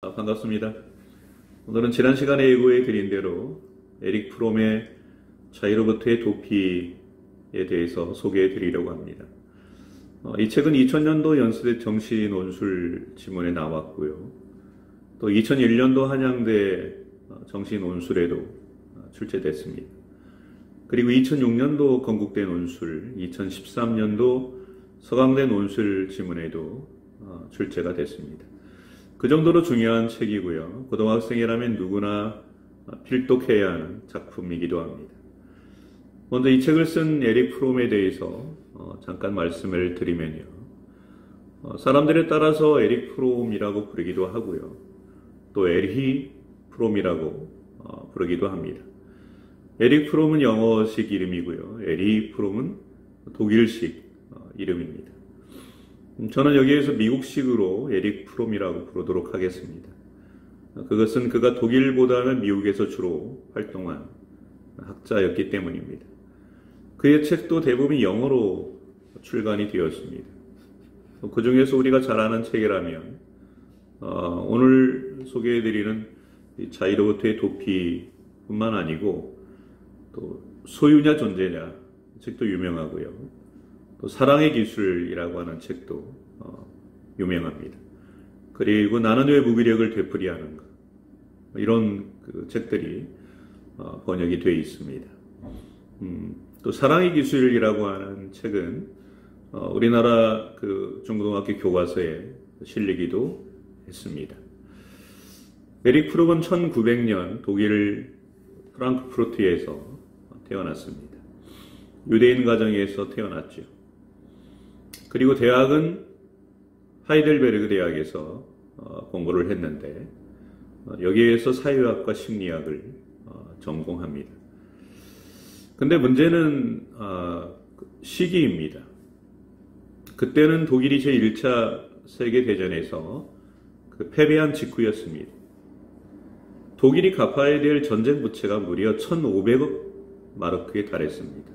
반갑습니다. 오늘은 지난 시간에 예고해 드린 대로 에릭 프롬의 자유로부터의 도피에 대해서 소개해 드리려고 합니다. 이 책은 2000년도 연세대 정시논술 지문에 나왔고요. 또 2001년도 한양대 정시논술에도 출제됐습니다. 그리고 2006년도 건국대 논술, 2013년도 서강대 논술 지문에도 출제가 됐습니다. 그 정도로 중요한 책이고요. 고등학생이라면 누구나 필독해야 하는 작품이기도 합니다. 먼저 이 책을 쓴 에릭 프롬에 대해서 잠깐 말씀을 드리면요. 사람들에 따라서 에릭 프롬이라고 부르기도 하고요. 또 에리 프롬이라고 부르기도 합니다. 에릭 프롬은 영어식 이름이고요. 에리 프롬은 독일식 이름입니다. 저는 여기에서 미국식으로 에릭 프롬이라고 부르도록 하겠습니다. 그것은 그가 독일보다는 미국에서 주로 활동한 학자였기 때문입니다. 그의 책도 대부분 영어로 출간이 되었습니다. 그 중에서 우리가 잘 아는 책이라면 오늘 소개해드리는 자유로부터의 도피뿐만 아니고 또 소유냐 존재냐 책도 유명하고요. 또 사랑의 기술이라고 하는 책도 유명합니다. 그리고 나는 왜 무기력을 되풀이하는가 이런 책들이 번역이 되어 있습니다. 또 사랑의 기술이라고 하는 책은 우리나라 중고등학교 교과서에 실리기도 했습니다. 에릭 프롬은 1900년 독일 프랑크푸르트에서 태어났습니다. 유대인 가정에서 태어났죠. 그리고 대학은 하이델베르그 대학에서 공부를 했는데 여기에서 사회학과 심리학을 전공합니다. 근데 문제는 시기입니다. 그때는 독일이 제1차 세계대전에서 패배한 직후였습니다. 독일이 갚아야 될 전쟁 부채가 무려 1,500억 마르크에 달했습니다.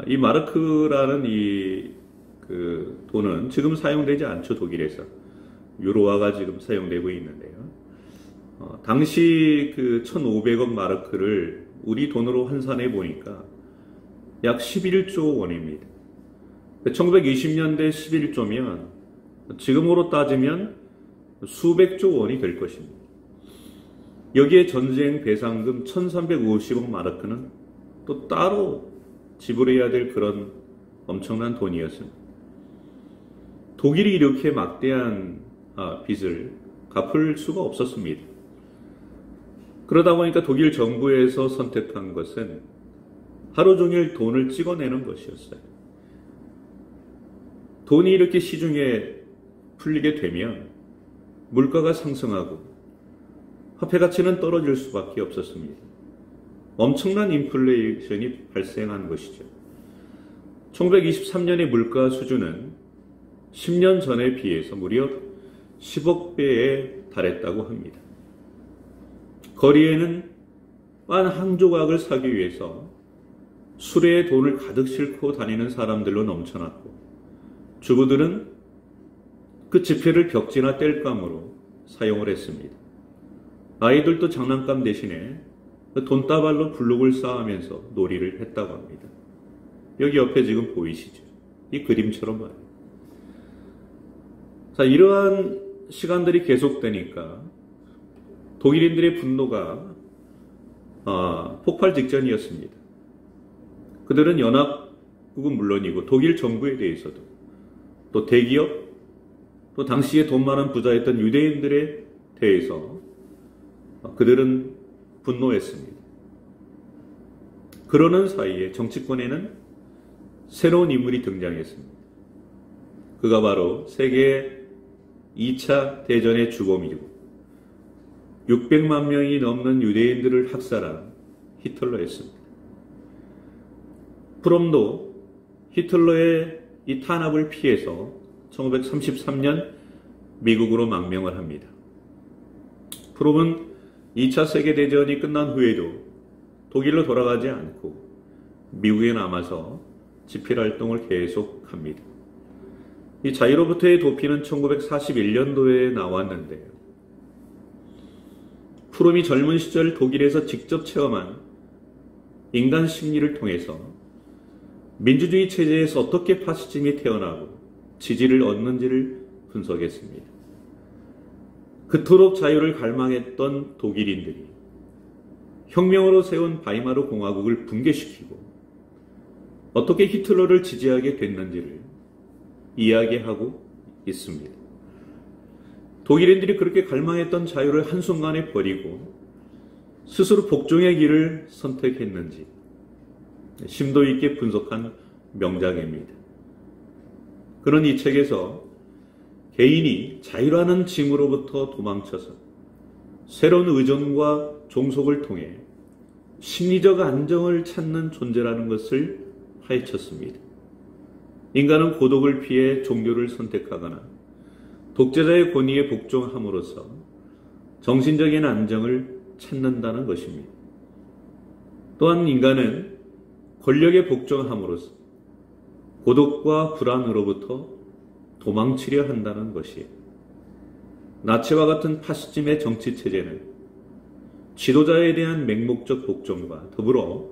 이 마르크라는 돈은 지금 사용되지 않죠, 독일에서. 유로화가 지금 사용되고 있는데요. 당시 1,500억 마르크를 우리 돈으로 환산해 보니까 약 11조 원입니다. 1920년대 11조면 지금으로 따지면 수백조 원이 될 것입니다. 여기에 전쟁 배상금 1,350억 마르크는 또 따로 지불해야 될 그런 엄청난 돈이었습니다. 독일이 이렇게 막대한 빚을 갚을 수가 없었습니다. 그러다 보니까 독일 정부에서 선택한 것은 하루 종일 돈을 찍어내는 것이었어요. 돈이 이렇게 시중에 풀리게 되면 물가가 상승하고 화폐 가치는 떨어질 수밖에 없었습니다. 엄청난 인플레이션이 발생한 것이죠. 1923년의 물가 수준은 10년 전에 비해서 무려 10억 배에 달했다고 합니다. 거리에는 빤 한 조각을 사기 위해서 수레에 돈을 가득 싣고 다니는 사람들로 넘쳐났고 주부들은 그 지폐를 벽지나 땔감으로 사용을 했습니다. 아이들도 장난감 대신에 돈다발로 블록을 쌓으면서 놀이를 했다고 합니다. 여기 옆에 지금 보이시죠? 이 그림처럼 말이에요. 자, 이러한 시간들이 계속되니까 독일인들의 분노가 폭발 직전이었습니다. 그들은 연합국은 물론이고 독일 정부에 대해서도 또 대기업 또 당시에 돈 많은 부자였던 유대인들에 대해서 그들은 분노했습니다. 그러는 사이에 정치권에는 새로운 인물이 등장했습니다. 그가 바로 세계 2차 대전의 주범이고 600만 명이 넘는 유대인들을 학살한 히틀러였습니다. 프롬도 히틀러의 이 탄압을 피해서 1933년 미국으로 망명을 합니다. 프롬은 2차 세계대전이 끝난 후에도 독일로 돌아가지 않고 미국에 남아서 집필활동을 계속합니다. 이 자유로부터의 도피는 1941년도에 나왔는데요. 프롬이 젊은 시절 독일에서 직접 체험한 인간 심리를 통해서 민주주의 체제에서 어떻게 파시즘이 태어나고 지지를 얻는지를 분석했습니다. 그토록 자유를 갈망했던 독일인들이 혁명으로 세운 바이마르 공화국을 붕괴시키고 어떻게 히틀러를 지지하게 됐는지를 이야기하고 있습니다. 독일인들이 그렇게 갈망했던 자유를 한순간에 버리고 스스로 복종의 길을 선택했는지 심도 있게 분석한 명작입니다. 그런 이 책에서 개인이 자유라는 징후로부터 도망쳐서 새로운 의존과 종속을 통해 심리적 안정을 찾는 존재라는 것을 파헤쳤습니다. 인간은 고독을 피해 종교를 선택하거나 독재자의 권위에 복종함으로써 정신적인 안정을 찾는다는 것입니다. 또한 인간은 권력에 복종함으로써 고독과 불안으로부터 도망치려 한다는 것이에요. 나치와 같은 파시즘의 정치체제는 지도자에 대한 맹목적 복종과 더불어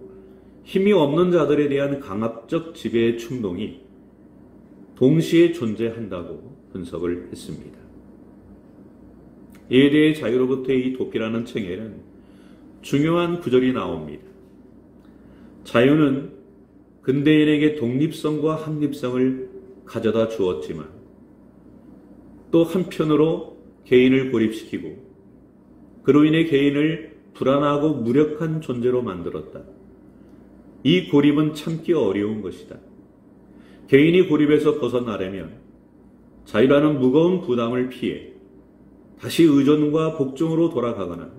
힘이 없는 자들에 대한 강압적 지배의 충동이 동시에 존재한다고 분석을 했습니다. 이에 대해 자유로부터의 이 도피라는 책에는 중요한 구절이 나옵니다. 자유는 근대인에게 독립성과 확립성을 가져다 주었지만 또 한편으로 개인을 고립시키고 그로 인해 개인을 불안하고 무력한 존재로 만들었다. 이 고립은 참기 어려운 것이다. 개인이 고립에서 벗어나려면 자유라는 무거운 부담을 피해 다시 의존과 복종으로 돌아가거나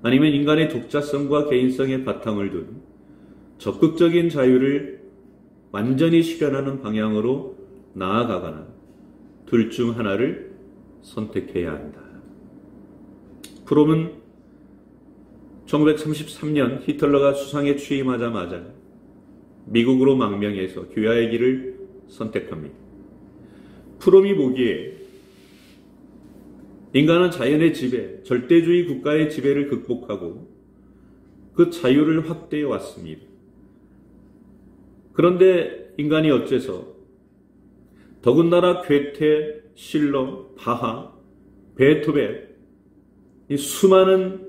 아니면 인간의 독자성과 개인성의 바탕을 둔 적극적인 자유를 완전히 실현하는 방향으로 나아가거나 둘 중 하나를 선택해야 한다. 프롬은 1933년 히틀러가 수상에 취임하자마자 미국으로 망명해서 귀화의 길을 선택합니다. 프롬이 보기에 인간은 자연의 지배, 절대주의 국가의 지배를 극복하고 그 자유를 확대해 왔습니다. 그런데 인간이 어째서 더군다나 괴테, 실러, 바하, 베토벤 이 수많은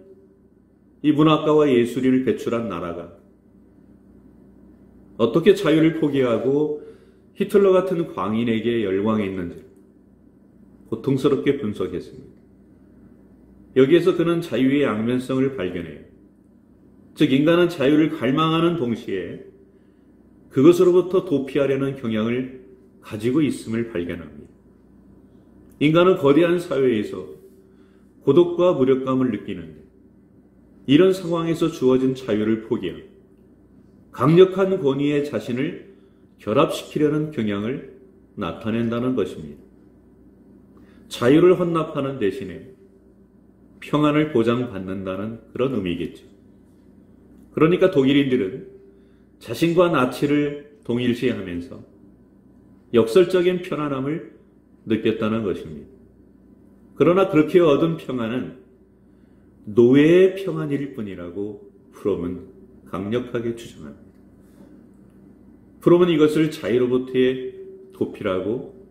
이 문학가와 예술인을 배출한 나라가 어떻게 자유를 포기하고 히틀러 같은 광인에게 열광했는지 고통스럽게 분석했습니다. 여기에서 그는 자유의 양면성을 발견해요. 즉 인간은 자유를 갈망하는 동시에 그것으로부터 도피하려는 경향을 가지고 있음을 발견합니다. 인간은 거대한 사회에서 고독과 무력감을 느끼는데 이런 상황에서 주어진 자유를 포기하고 강력한 권위에 자신을 결합시키려는 경향을 나타낸다는 것입니다. 자유를 헌납하는 대신에 평안을 보장받는다는 그런 의미겠죠. 그러니까 독일인들은 자신과 나치를 동일시하면서 역설적인 편안함을 느꼈다는 것입니다. 그러나 그렇게 얻은 평안은 노예의 평안일 뿐이라고 프롬은 강력하게 주장합니다. 프롬은 이것을 자유로부터의 도피라고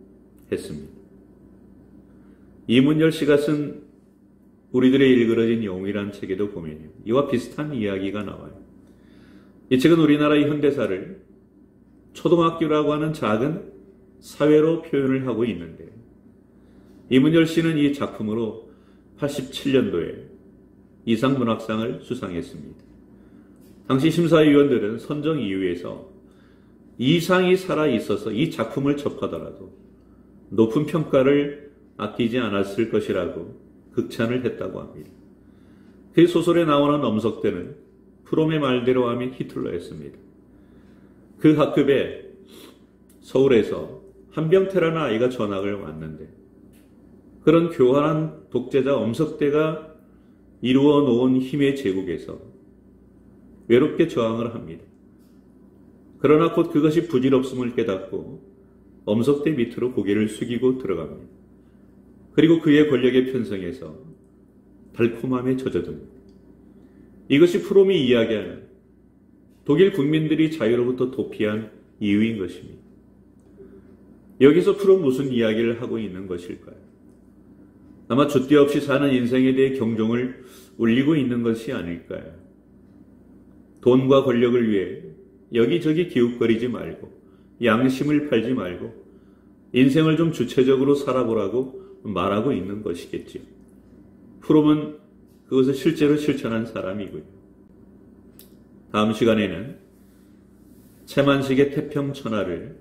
했습니다. 이문열 씨가 쓴 우리들의 일그러진 영웅이라는 책에도 보면 이와 비슷한 이야기가 나와요. 이 책은 우리나라의 현대사를 초등학교라고 하는 작은 사회로 표현을 하고 있는데 이문열 씨는 이 작품으로 87년도에 이상문학상을 수상했습니다. 당시 심사위원들은 선정 이유에서 이 상이 살아있어서 이 작품을 접하더라도 높은 평가를 아끼지 않았을 것이라고 극찬을 했다고 합니다. 그 소설에 나오는 엄석대는 프롬의 말대로 하면 히틀러였습니다. 그 학급에 서울에서 한병태라는 아이가 전학을 왔는데 그런 교활한 독재자 엄석대가 이루어 놓은 힘의 제국에서 외롭게 저항을 합니다. 그러나 곧 그것이 부질없음을 깨닫고 엄석대 밑으로 고개를 숙이고 들어갑니다. 그리고 그의 권력에 편성해서 달콤함에 젖어듭니다. 이것이 프롬이 이야기하는 독일 국민들이 자유로부터 도피한 이유인 것입니다. 여기서 프롬 무슨 이야기를 하고 있는 것일까요? 아마 줏대 없이 사는 인생에 대해 경종을 울리고 있는 것이 아닐까요? 돈과 권력을 위해 여기저기 기웃거리지 말고 양심을 팔지 말고 인생을 좀 주체적으로 살아보라고 말하고 있는 것이겠지요. 프롬은 그것을 실제로 실천한 사람이고요. 다음 시간에는 채만식의 태평천하를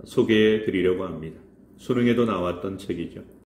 소개해 드리려고 합니다. 수능에도 나왔던 책이죠.